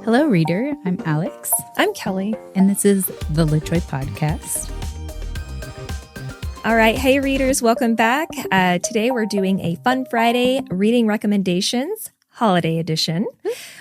Hello, reader. I'm Alix. I'm Kelly. And this is the Litjoy Podcast. All right. Hey, readers. Welcome back. Today we're doing a Fun Friday reading recommendations holiday edition.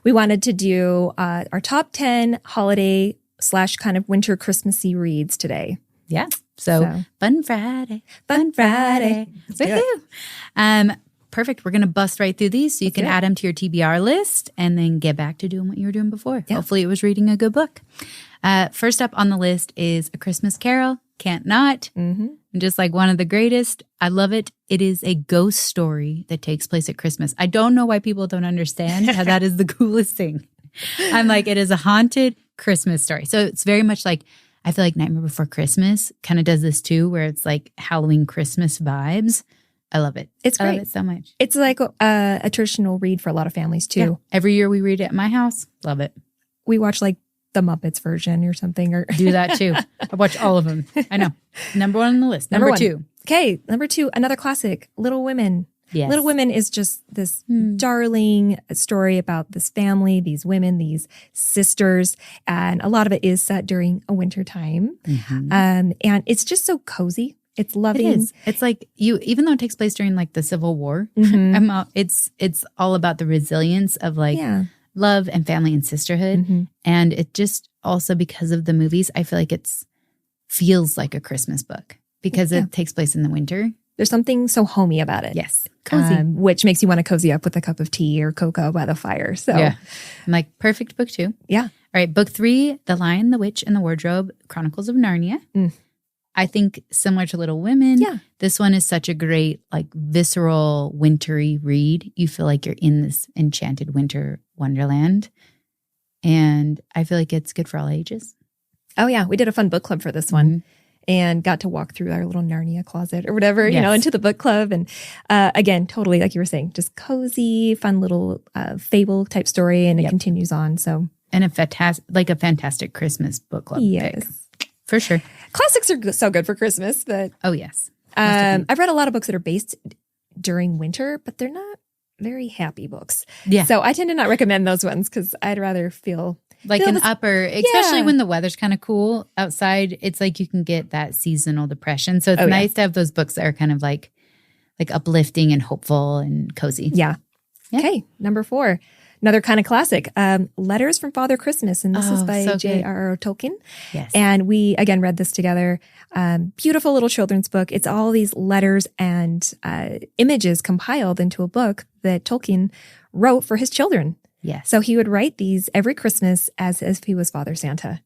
We wanted to do our top 10 holiday / kind of winter Christmassy reads today. Yeah. So Fun Friday. Fun Friday. Woohoo. Perfect. We're going to bust right through these so you can add them to your TBR list and then get back to doing what you were doing before. Yeah. Hopefully it was reading a good book. First up on the list is A Christmas Carol. Can't not. Mm-hmm. Just like one of the greatest. I love it. It is a ghost story that takes place at Christmas. I don't know why people don't understand how that is the coolest thing. I'm like, it is a haunted Christmas story. So it's very much like, I feel like Nightmare Before Christmas kind of does this too, where it's like Halloween Christmas vibes. I love it. It's great. I love it so much. It's like a traditional read for a lot of families too. Yeah. Every year we read it at my house. Love it. We watch like the Muppets version or something. Or do that too. I watch all of them. I know. Number one on the list. Number two. Okay. Number two, another classic, Little Women. Yes. Little Women is just this darling story about this family, these women, these sisters. And a lot of it is set during a winter time. Mm-hmm. And it's just so cozy. It's loving. It is. It's like even though it takes place during like the Civil War, it's all about the resilience of like love and family and sisterhood. Mm-hmm. And it just also because of the movies, I feel like feels like a Christmas book because it takes place in the winter. There's something so homey about it. Yes. Cozy. Which makes you want to cozy up with a cup of tea or cocoa by the fire. So I'm like, perfect book 2. Yeah. All right. Book 3, The Lion, the Witch, and the Wardrobe, Chronicles of Narnia. I think similar to Little Women, this one is such a great, like visceral, wintry read. You feel like you're in this enchanted winter wonderland. And I feel like it's good for all ages. Oh, yeah. We did a fun book club for this one and got to walk through our little Narnia closet or whatever, you know, into the book club. And again, totally, like you were saying, just cozy, fun little fable type story. And it continues on. So, and a fantastic Christmas book club pick. For sure. Classics are so good for Christmas, but oh yes, I've read a lot of books that are based during winter, but they're not very happy books. Yeah, so I tend to not recommend those ones because I'd rather feel upper, especially when the weather's kind of cool outside. It's like you can get that seasonal depression. So it's nice to have those books that are kind of like uplifting and hopeful and cozy. Yeah. Okay, number 4. Another kind of classic, Letters from Father Christmas. And this is by J.R.R. Tolkien. Yes. And we, again, read this together. Beautiful little children's book. It's all these letters and images compiled into a book that Tolkien wrote for his children. Yes. So he would write these every Christmas as if he was Father Santa.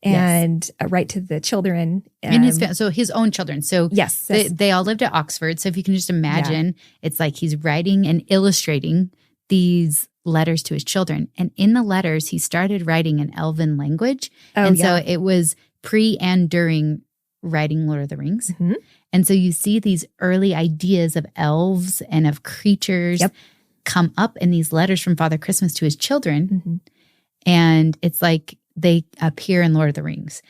And write to the children. And his own children. So yes. They all lived at Oxford. So if you can just imagine, it's like he's writing and illustrating these letters to his children. And in the letters, he started writing in Elven language. So it was pre and during writing Lord of the Rings. Mm-hmm. And so you see these early ideas of elves and of creatures come up in these letters from Father Christmas to his children. Mm-hmm. And it's like they appear in Lord of the Rings.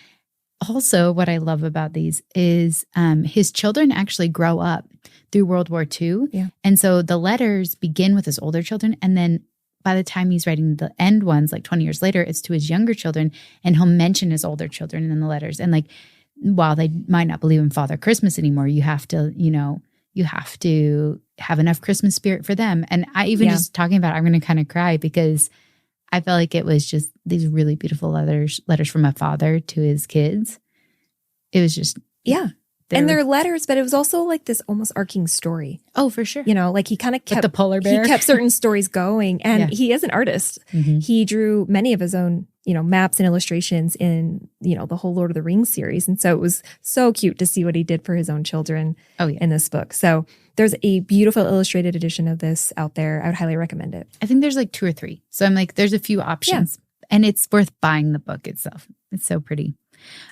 Also, what I love about these is his children actually grow up through World War II. Yeah. And so the letters begin with his older children. And then by the time he's writing the end ones, like 20 years later, it's to his younger children. And he'll mention his older children in the letters. And like, while they might not believe in Father Christmas anymore, you have to have enough Christmas spirit for them. And I even just talking about it, I'm going to kind of cry because I felt like it was just these really beautiful letters from a father to his kids. It was just, and they're letters, but it was also like this almost arcing story. Oh, for sure. You know, like he kind of kept the polar bear. He kept certain stories going, and he is an artist. Mm-hmm. He drew many of his own, maps and illustrations in, the whole Lord of the Rings series. And so it was so cute to see what he did for his own children in this book. So there's a beautiful illustrated edition of this out there. I would highly recommend it. I think there's like 2 or 3. So I'm like, there's a few options and it's worth buying the book itself. It's so pretty.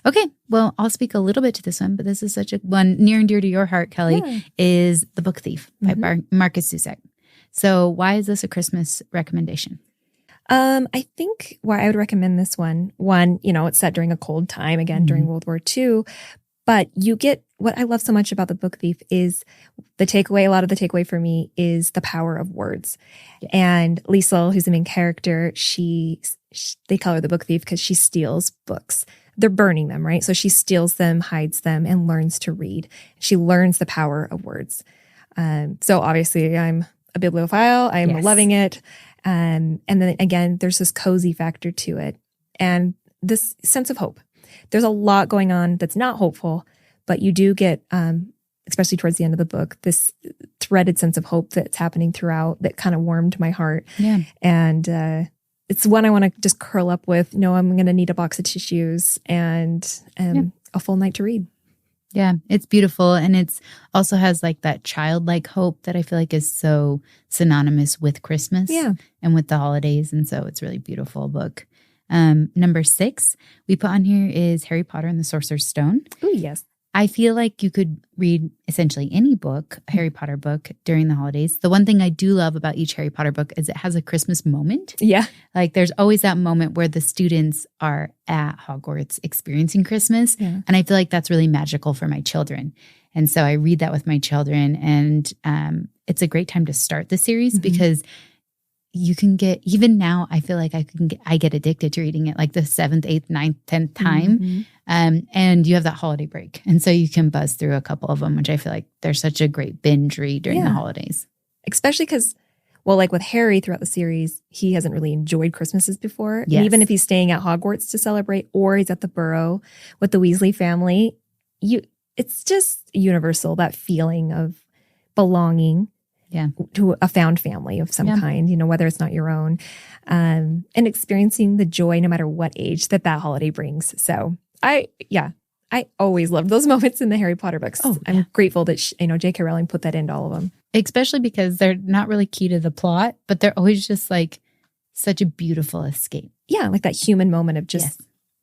Okay, well, I'll speak a little bit to this one, but this is such a one near and dear to your heart, Kelly, is The Book Thief by Markus Zusak. So why is this a Christmas recommendation? I think why I would recommend this one, it's set during a cold time, again, during World War II, but you get what I love so much about The Book Thief is the takeaway. A lot of the takeaway for me is the power of words. Yeah. And Liesl, who's the main character, they call her the Book Thief because she steals books. They're burning them, right? So she steals them, hides them, and learns to read. She learns the power of words. So obviously I'm a bibliophile. I'm loving it. And then again, there's this cozy factor to it and this sense of hope. There's a lot going on that's not hopeful, but you do get, especially towards the end of the book, this threaded sense of hope that's happening throughout that kind of warmed my heart. Yeah. And it's one I want to just curl up with. No, I'm going to need a box of tissues and a full night to read. Yeah, it's beautiful. And it's also has like that childlike hope that I feel like is so synonymous with Christmas and with the holidays. And so it's really beautiful book. Number 6 we put on here is Harry Potter and the Sorcerer's Stone. Oh, yes. I feel like you could read essentially any book, a Harry Potter book, during the holidays. The one thing I do love about each Harry Potter book is it has a Christmas moment. Yeah. Like there's always that moment where the students are at Hogwarts experiencing Christmas. Yeah. And I feel like that's really magical for my children. And so I read that with my children. And it's a great time to start the series because you can get, even now, I feel like I get addicted to reading it like the 7th, 8th, 9th, 10th time. And you have that holiday break. And so you can buzz through a couple of them, which I feel like they're such a great binge read during the holidays. Especially because, well, like with Harry throughout the series, he hasn't really enjoyed Christmases before. Yes. And even if he's staying at Hogwarts to celebrate or he's at the Burrow with the Weasley family, it's just universal, that feeling of belonging. Yeah, to a found family of some kind, whether it's not your own, and experiencing the joy no matter what age that holiday brings. So I always loved those moments in the Harry Potter books. Oh, I'm grateful that J.K. Rowling put that into all of them. Especially because they're not really key to the plot, but they're always just like such a beautiful escape. Yeah, like that human moment of just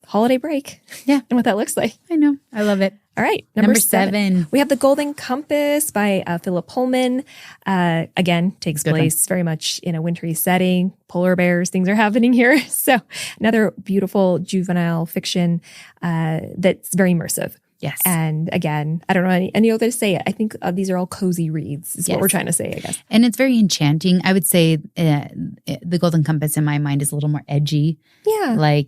holiday break. Yeah, and what that looks like. I know, I love it. All right, number 7. We have The Golden Compass by Philip Pullman. Again, takes place very much in a wintry setting. Polar bears, things are happening here. So another beautiful juvenile fiction that's very immersive. Yes. And again, I don't know any other way to say it. I think these are all cozy reads is what we're trying to say, I guess. And it's very enchanting. I would say The Golden Compass in my mind is a little more edgy. Yeah.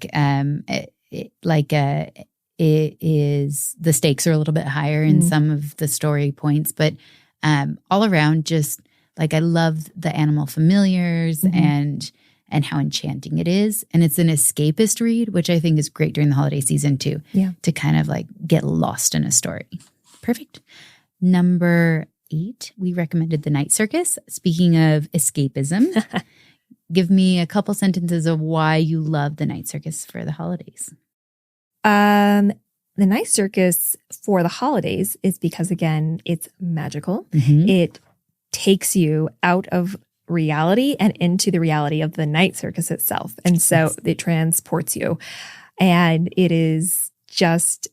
It is, the stakes are a little bit higher in some of the story points, but all around just like I love the animal familiars and how enchanting it is. And it's an escapist read, which I think is great during the holiday season too, to kind of like get lost in a story. Perfect. Number 8, we recommended The Night Circus. Speaking of escapism, give me a couple sentences of why you love The Night Circus for the holidays. The Night Circus for the holidays is because, again, it's magical. It takes you out of reality and into the reality of the Night Circus itself. And so it transports you. And it is just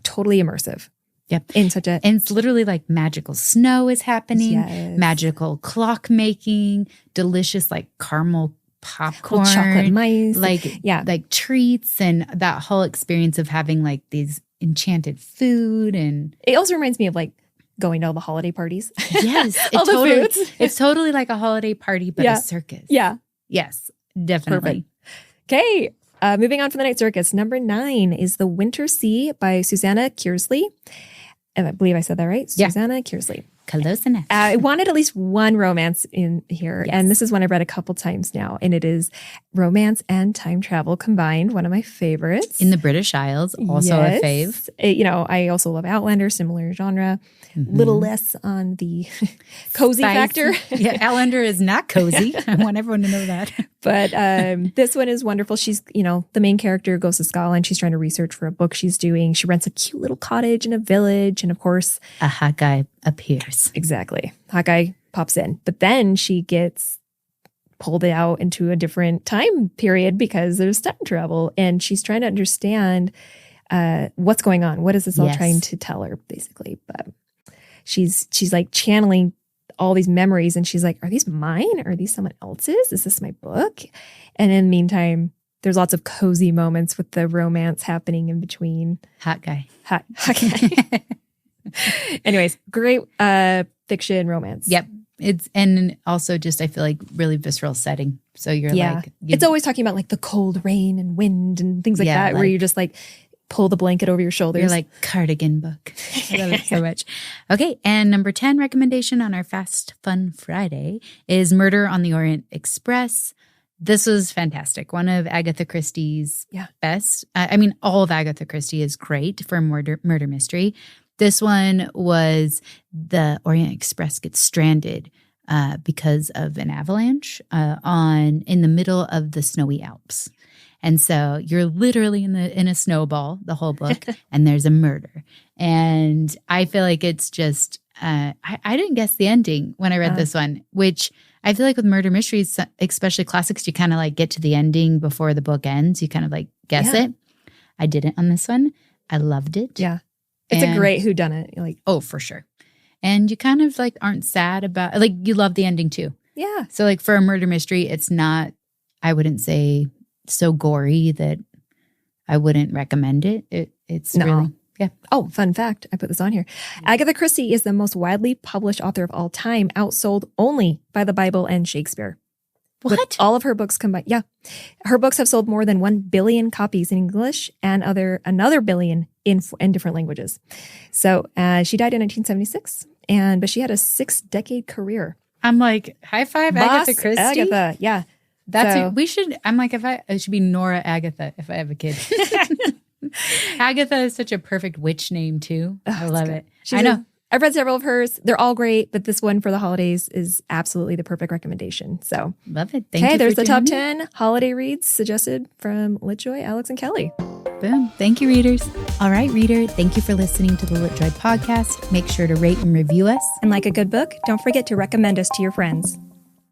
totally immersive. Yep. And it's literally like magical snow is happening, magical clock making, delicious like caramel popcorn, chocolate mice, like treats, and that whole experience of having like these enchanted food. And it also reminds me of like going to all the holiday parties. Yes, all the foods. It's totally like a holiday party, but a circus. Yeah. Yes, definitely. Perfect. Okay. Moving on from The Night Circus. Number 9 is The Winter Sea by Susanna Kearsley. And I believe I said that right. Susanna Kearsley. Close enough. I wanted at least one romance in here. Yes. And this is one I've read a couple times now. And it is romance and time travel combined. One of my favorites. In the British Isles, also a fave. I also love Outlander, similar genre. Little less on the cozy factor. Yeah, Outlander is not cozy. I want everyone to know that. But this one is wonderful. She's, the main character goes to Scotland. She's trying to research for a book she's doing. She rents a cute little cottage in a village. And of course, a hot guy appears. Exactly. Hot guy pops in. But then she gets pulled out into a different time period because there's time travel. And she's trying to understand what's going on. What is this all trying to tell her, basically? But she's like channeling all these memories, and she's like, are these mine? Are these someone else's? Is this my book? And in the meantime, there's lots of cozy moments with the romance happening in between. Hot guy. Hot guy. Anyways, great fiction romance. Yep. And also just, I feel like really visceral setting. So you're like, it's always talking about like the cold rain and wind and things like that, where you just like pull the blanket over your shoulders. You're like cardigan book. I love it so much. Okay. And number 10 recommendation on our Fast Fun Friday is Murder on the Orient Express. This was fantastic. One of Agatha Christie's best. I mean, all of Agatha Christie is great for murder mystery. This one was the Orient Express gets stranded because of an avalanche in the middle of the snowy Alps. And so you're literally in a snowball the whole book, and there's a murder. And I feel like it's just I didn't guess the ending when I read this one, which I feel like with murder mysteries, especially classics, you kind of like get to the ending before the book ends. You kind of like guess it. I didn't on this one. I loved it. Yeah. It's a great whodunit. Like, oh, for sure. And you kind of like aren't sad about, like, you love the ending too. Yeah. So like for a murder mystery, it's not, I wouldn't say so gory that I wouldn't recommend it. It's really, Oh, fun fact. I put this on here. Agatha Christie is the most widely published author of all time, outsold only by the Bible and Shakespeare. What? With all of her books combined. Yeah. Her books have sold more than 1 billion copies in English and another billion in different languages. So she died in 1976, but she had a 6-decade career. I'm like, high five, Boss Agatha Christie. Agatha, yeah. We should, I'm like, it should be Nora Agatha if I have a kid. Agatha is such a perfect witch name too. I love it. I know. I've read several of hers. They're all great, but this one for the holidays is absolutely the perfect recommendation. So love it. Thank you. There's the top 10 holiday reads suggested from LitJoy, Alix, and Kelly. Boom. Thank you, readers. All right, reader. Thank you for listening to the LitJoy podcast. Make sure to rate and review us. And like a good book, don't forget to recommend us to your friends.